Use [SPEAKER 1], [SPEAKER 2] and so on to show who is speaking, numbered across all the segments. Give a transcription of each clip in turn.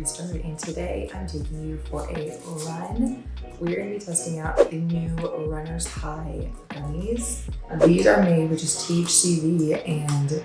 [SPEAKER 1] Restart, and today I'm taking you for a run. We're going to be testing out the new Runner's High gummies. These are made with just THCv and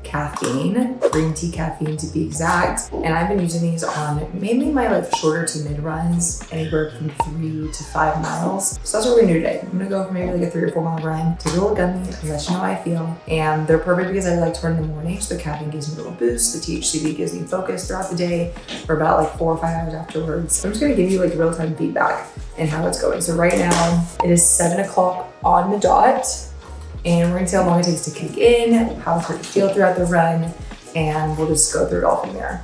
[SPEAKER 1] caffeine, green tea caffeine to be exact. And I've been using these on mainly my shorter to mid runs, anywhere from 3 to 5 miles. So that's what we're gonna do today. I'm gonna go for maybe like a 3 or 4 mile run, take a little gummy, let you know how I feel. And they're perfect because I like to run in the morning. So the caffeine gives me a little boost. The THCv gives me focus throughout the day for about like 4 or 5 hours afterwards. So I'm just gonna give you like real-time feedback and how it's going. So right now it is 7 o'clock on the dot. And we're gonna see how long it takes to kick in, how it's going to feel throughout the run, and we'll just go through it all from there.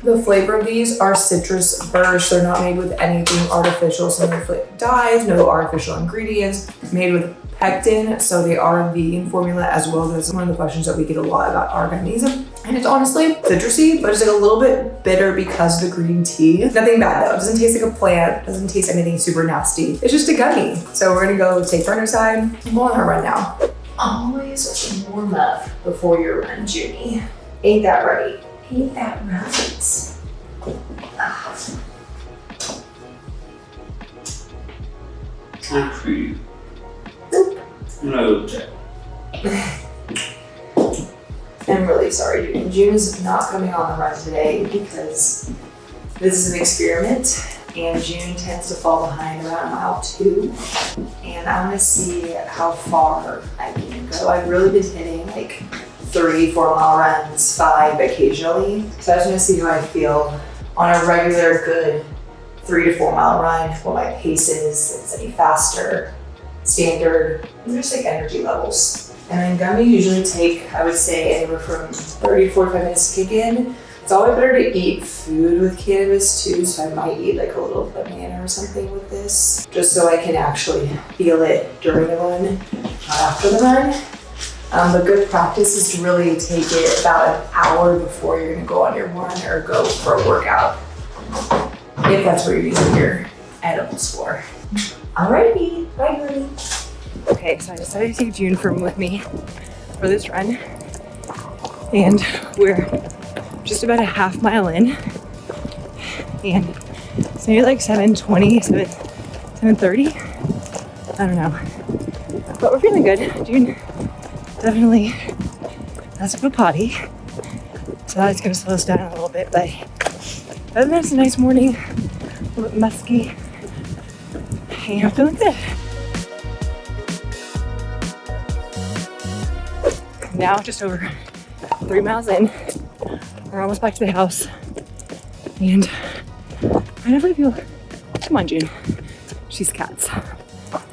[SPEAKER 1] The flavor of these are citrus burst. They're not made with anything artificial, so no dyes, no artificial ingredients, made with pectin, so they are a vegan formula as well. That's one of the questions that we get a lot about our gummies. And it's honestly citrusy, but it's like a little bit bitter because of the green tea. Nothing bad though. It doesn't taste like a plant, doesn't taste anything super nasty. It's just a gummy. So we're gonna go take Runner's High and go on our run now. Always warm up before your run, Junie. Ain't that right? Ain't that right?
[SPEAKER 2] Good for you. No.
[SPEAKER 1] I'm really sorry, June. June is not coming on the run today because this is an experiment and June tends to fall behind around mile 2. And I want to see how far I can go. I've really been hitting like 3, 4 mile runs, 5 occasionally. So I just want to see how I feel on a regular good 3 to 4 mile run, what my pace is, if it's any faster, standard, and just like energy levels. And then gummies usually take, I would say, anywhere from 30 to 45 minutes to kick in. It's always better to eat food with cannabis too, so I might eat like a little banana or something with this, just so I can actually feel it during the run, not after the run. But good practice is to really take it about an hour before you're gonna go on your run or go for a workout, if that's what you're using your edibles for. Alrighty, bye Gummy. Okay, so I decided to take June with me for this run, and we're just about a half mile in, and it's maybe like 7:20, 7:30. I don't know, but we're feeling good. June definitely has to go potty, so that's gonna slow us down a little bit. But other than that, it's a nice morning, a little bit musky, and I'm feeling good. Now just over 3 miles in. We're almost back to the house, and I definitely feel, come on June, she's cats. I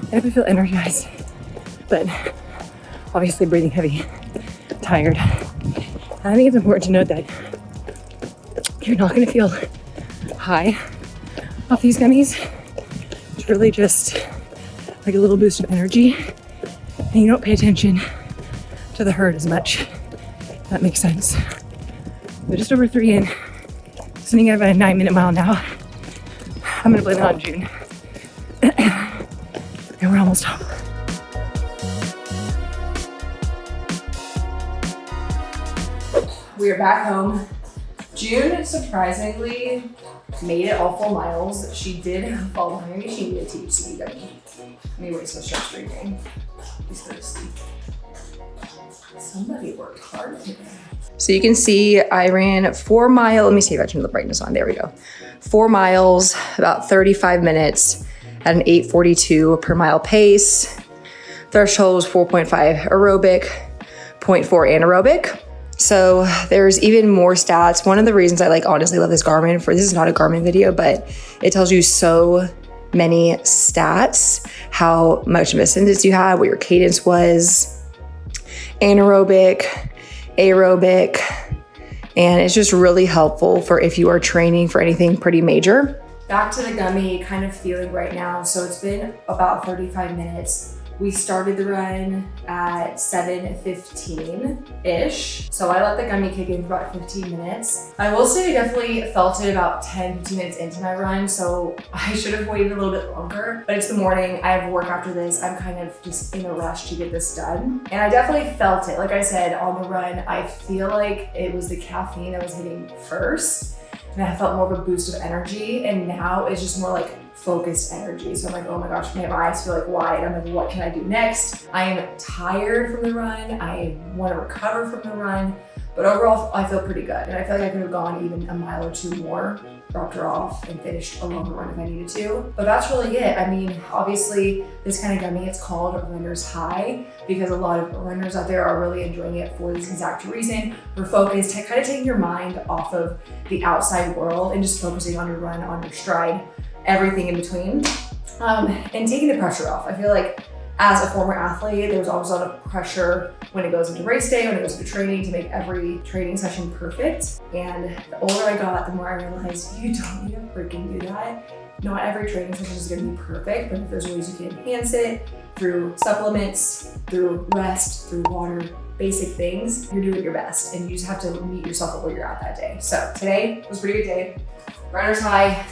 [SPEAKER 1] definitely feel energized, but obviously breathing heavy, tired. And I think it's important to note that you're not gonna feel high off these gummies. It's really just like a little boost of energy, and you don't pay attention to the hurt as much. If that makes sense. But just over 3 in, sitting at about a 9-minute mile now. I'm gonna blame it on June. And we're almost home. We are back home. June surprisingly made it all 4 miles. She did fall behind me. She needed a THC gummy. Anyway, so starts drinking. He's thirsty. Somebody worked hard today. So you can see I ran 4 miles. Let me see if I turn the brightness on. There we go. 4 miles, about 35 minutes at an 8:42 per mile pace. Threshold was 4.5 aerobic, 0.4 anaerobic. So there's even more stats. One of the reasons I honestly love this Garmin, this is not a Garmin video, but it tells you so many stats, how much ascendance you had, what your cadence was, anaerobic, aerobic, and it's just really helpful for if you are training for anything pretty major. Back to the gummy kind of feeling right now. So it's been about 35 minutes. We started the run at 7:15-ish. So I let the gummy kick in for about 15 minutes. I will say I definitely felt it about 10, 15 minutes into my run. So I should have waited a little bit longer, but it's the morning. I have work after this. I'm kind of just in a rush to get this done. And I definitely felt it. Like I said, on the run, I feel like it was the caffeine that was hitting first.
[SPEAKER 3] and I felt more of a boost of energy, and now it's just more like focused energy. So I'm like, oh my gosh, my eyes feel like wide. I'm like, what can I do next? I am tired from the run. I want to recover from the run, but overall I feel pretty good. And I feel like I could have gone even a mile or two more, dropped her off and finished a longer run if I needed to. But that's really it. I mean, obviously this kind of gummy, it's called runner's high because a lot of runners out there are really enjoying it for this exact reason. We're focused, kind of taking your mind off of the outside world and just focusing on your run, on your stride, everything in between, and taking the pressure off. I feel like as a former athlete, there was always a lot of pressure when it goes into race day, when it goes into training, to make every training session perfect. And the older I got, the more I realized you don't need to freaking do that. Not every training session is gonna be perfect, but if there's ways you can enhance it through supplements, through rest, through water, basic things, you're doing your best, and you just have to meet yourself at where you're at that day. So today was a pretty good day. Runner's high.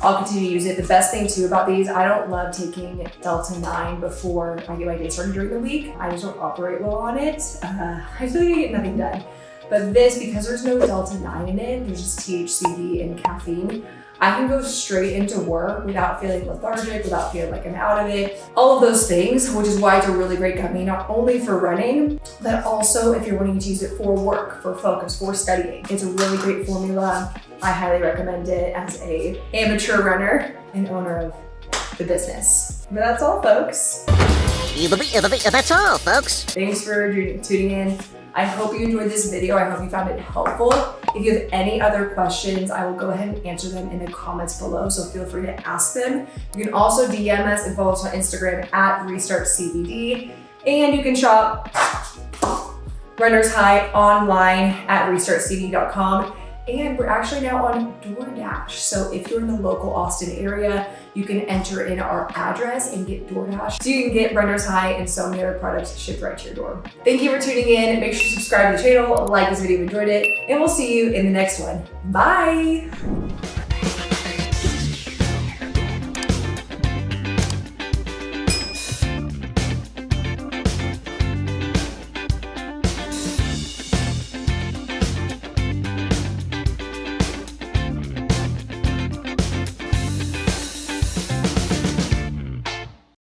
[SPEAKER 3] I'll continue to use it. The best thing too about these, I don't love taking Delta 9 before I get my day started during the week. I just don't operate well on it. I feel like I get nothing done. But this, because there's no Delta 9 in it, there's just THCv and caffeine, I can go straight into work without feeling lethargic, without feeling like I'm out of it. All of those things, which is why it's a really great gummy, not only for running, but also if you're wanting to use it for work, for focus, for studying. It's a really great formula. I highly recommend it as an amateur runner and owner of the business. But that's all, folks.
[SPEAKER 4] That's all, folks.
[SPEAKER 3] Thanks for tuning in. I hope you enjoyed this video. I hope you found it helpful. If you have any other questions, I will go ahead and answer them in the comments below, so feel free to ask them. You can also DM us and follow us on Instagram at RestartCBD, and you can shop Runner's High online at restartcbd.com. And we're actually now on DoorDash. So if you're in the local Austin area, you can enter in our address and get DoorDash. So you can get Runner's High and so many other products shipped right to your door. Thank you for tuning in. Make sure you subscribe to the channel, like this video if you enjoyed it, and we'll see you in the next one. Bye.